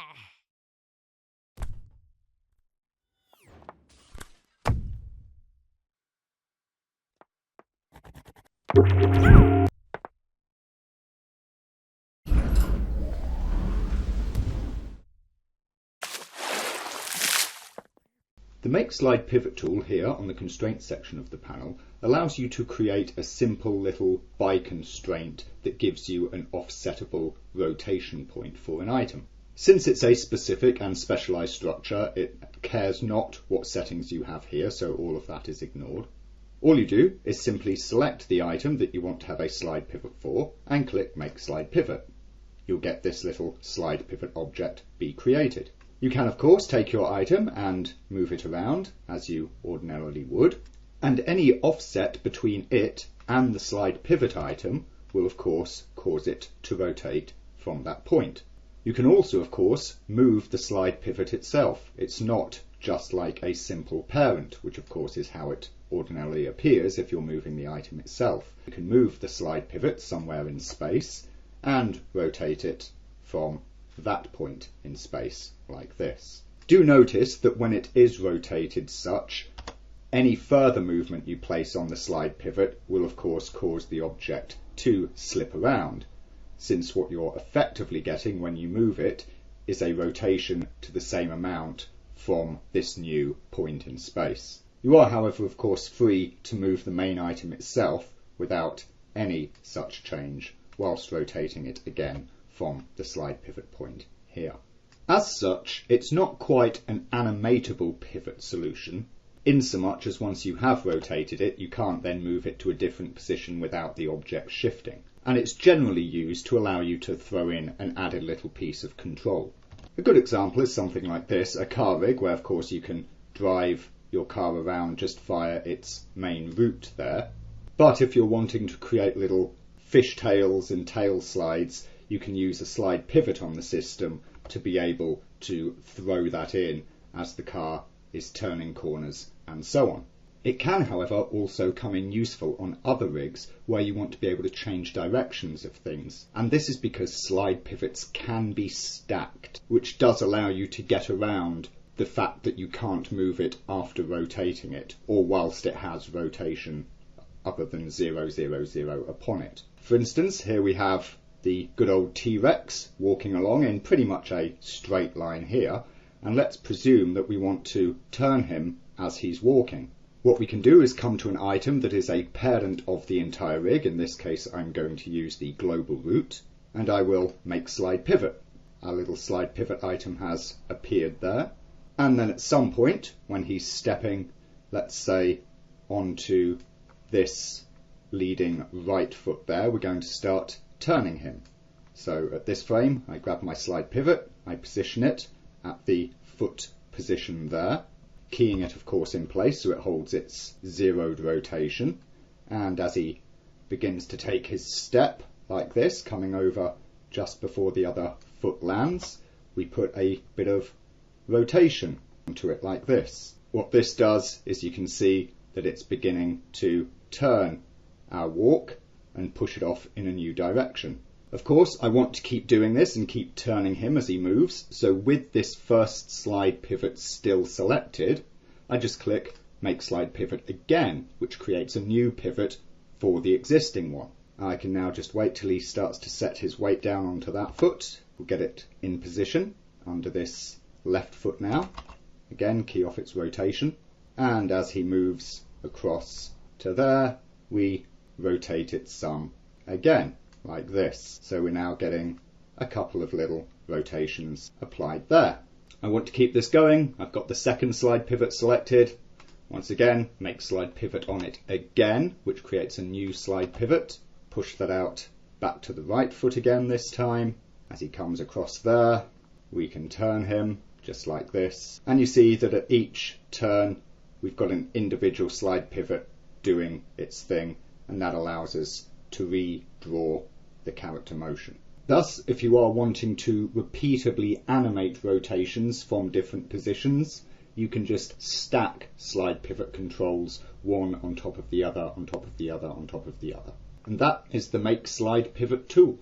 The Make Slide Pivot tool here on the constraints section of the panel allows you to create a simple little by constraint that gives you an offsetable rotation point for an item. Since it's a specific and specialized structure, it cares not what settings you have here, so all of that is ignored. All you do is simply select the item that you want to have a slide pivot for and click Make Slide Pivot. You'll get this little slide pivot object be created. You can of course take your item and move it around as you ordinarily would, and any offset between it and the slide pivot item will of course cause it to rotate from that point. You can also of course move the slide pivot itself. It's not just like a simple parent, which of course is how it ordinarily appears if you're moving the item itself. You can move the slide pivot somewhere in space and rotate it from that point in space like this. Do notice that when it is rotated such, any further movement you place on the slide pivot will of course cause the object to slip around, since what you're effectively getting when you move it is a rotation to the same amount from this new point in space. You are, however, of course free to move the main item itself without any such change whilst rotating it again from the slide pivot point here. As such, it's not quite an animatable pivot solution, insomuch as once you have rotated it, you can't then move it to a different position without the object shifting. And it's generally used to allow you to throw in an added little piece of control. A good example is something like this, a car rig, where of course you can drive your car around just via its main route there. But if you're wanting to create little fishtails and tail slides, you can use a slide pivot on the system to be able to throw that in as the car is turning corners and so on. It can, however, also come in useful on other rigs where you want to be able to change directions of things. And this is because slide pivots can be stacked, which does allow you to get around the fact that you can't move it after rotating it, or whilst it has rotation other than 0, 0, 0 upon it. For instance, here we have the good old T-Rex walking along in pretty much a straight line here, and let's presume that we want to turn him as he's walking. What we can do is come to an item that is a parent of the entire rig. In this case I'm going to use the global route, and I will make slide pivot. Our little slide pivot item has appeared there, and then at some point when he's stepping, let's say, onto this leading right foot there, we're going to start turning him. So at this frame I grab my slide pivot, I position it at the foot position there, keying it of course in place so it holds its zeroed rotation, and as he begins to take his step like this, coming over just before the other foot lands, we put a bit of rotation onto it like this. What this does is you can see that it's beginning to turn our walk and push it off in a new direction. Of course, I want to keep doing this and keep turning him as he moves, so with this first slide pivot still selected, I just click Make Slide Pivot again, which creates a new pivot for the existing one. I can now just wait till he starts to set his weight down onto that foot. We'll get it in position under this left foot now. Again, key off its rotation, and as he moves across to there, we rotate it some again, like this. So we're now getting a couple of little rotations applied there. I want to keep this going. I've got the second slide pivot selected. Once again, make slide pivot on it again, which creates a new slide pivot. Push that out back to the right foot again this time. As he comes across there, we can turn him just like this. And you see that at each turn, we've got an individual slide pivot doing its thing, and that allows us to redraw the character motion. Thus, if you are wanting to repeatably animate rotations from different positions, you can just stack slide pivot controls one on top of the other, on top of the other, on top of the other. And that is the Make Slide Pivot tool.